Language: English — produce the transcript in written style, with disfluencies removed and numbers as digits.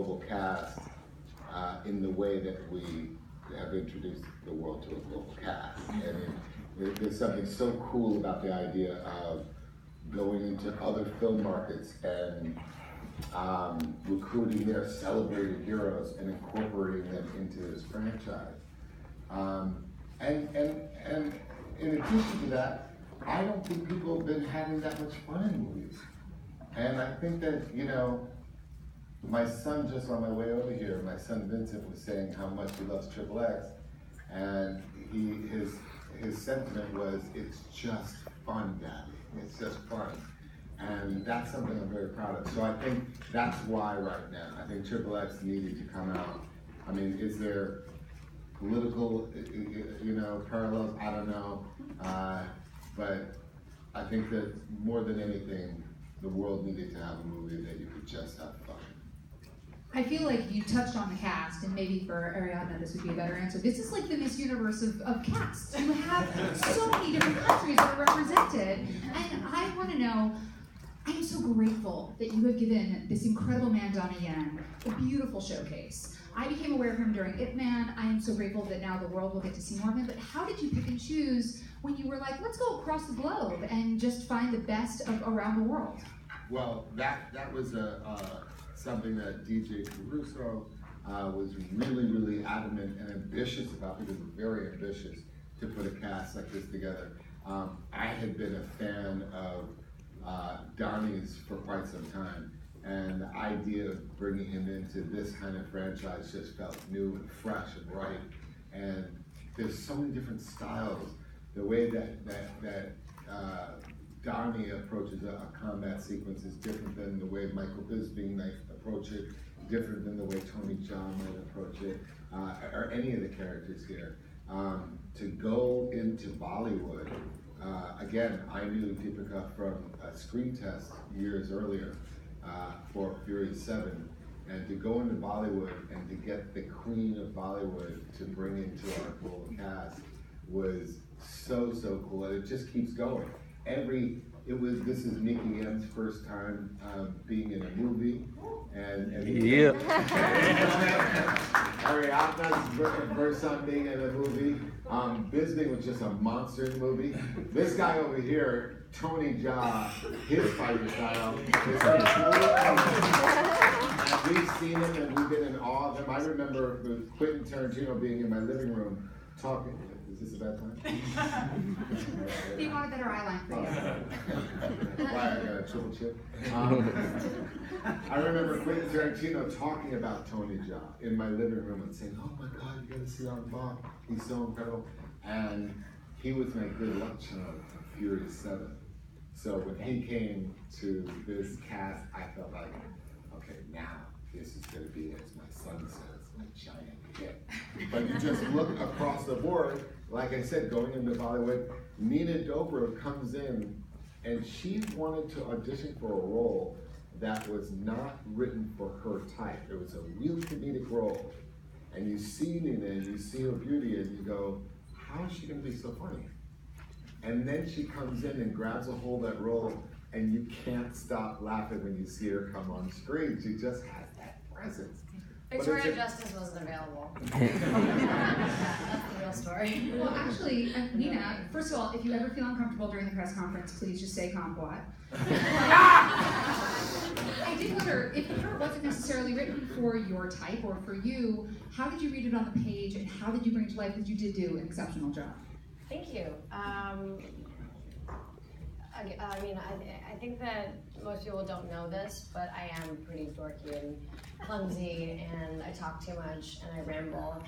global cast in the way that we have introduced the world to a global cast. And there's something so cool about the idea of going into other film markets and recruiting their celebrated heroes and incorporating them into this franchise. And in addition to that, I don't think people have been having that much fun in movies. And I think that, you know, my son, just on my way over here, my son Vincent was saying how much he loves XXX, and his sentiment was, it's just fun, Daddy. It's just fun. And that's something I'm very proud of. So I think that's why right now, I think XXX needed to come out. I mean, is there political, you know, parallels? I don't know. But I think that more than anything, the world needed to have a movie that you could just have fun. I feel like you touched on the cast, and maybe for Ariadna this would be a better answer. This is like the Miss Universe of casts. You have so many different countries that are represented, and I want to know, I am so grateful that you have given this incredible man, Donnie Yen, a beautiful showcase. I became aware of him during Ip Man. I am so grateful that now the world will get to see more of him, but how did you pick and choose when you were like, let's go across the globe and just find the best of around the world? Well, that was something that DJ Caruso was really adamant and ambitious about, because we're very ambitious to put a cast like this together. I had been a fan of Donnie's for quite some time, and the idea of bringing him into this kind of franchise just felt new and fresh and right. And there's so many different styles. The way that Donnie approaches a combat sequence is different than the way Michael Bisping might approach it, different than the way Tony Jaa might approach it, or any of the characters here. To go into Bollywood, again, I knew Deepika from a screen test years earlier for Fury 7, and to go into Bollywood and to get the queen of Bollywood to bring into our global cast was so cool, and it just keeps going. This is Nikki M's first time being in a movie, and Ariadna's first time being in a movie. Bisping was just a monster in the movie. This guy over here, Tony Jaa, his fighting style is we've seen him and we've been in awe of him. I remember with Quentin Tarantino being in my living room talking. Is this a bad time? He wanted better eyeline for you. Why, I got a triple chip? I remember Quentin Tarantino talking about Tony Jaa in my living room and saying, oh my God, you gotta see our Bob. He's so incredible. And he was my good luck charm for Fury 7. So when he came to this cast, I felt like, okay, now this is gonna be, as my son says, a giant hit. But you just look across the board, like I said, going into Bollywood, Nina Dobrev comes in, and she wanted to audition for a role that was not written for her type. It was a real comedic role. And you see Nina, and you see her beauty, and you go, how is she gonna be so funny? And then she comes in and grabs a hold of that role, and you can't stop laughing when you see her come on screen. She just has that presence. Victoria Justice wasn't available. That's the real story. Well, actually, Nina, first of all, if you ever feel uncomfortable during the press conference, please just say kumquat. I did wonder, if the part wasn't necessarily written for your type or for you, how did you read it on the page and how did you bring it to life? Because you did do an exceptional job. Thank you. I mean, I think that most people don't know this, but I am pretty dorky and clumsy, and I talk too much, and I ramble.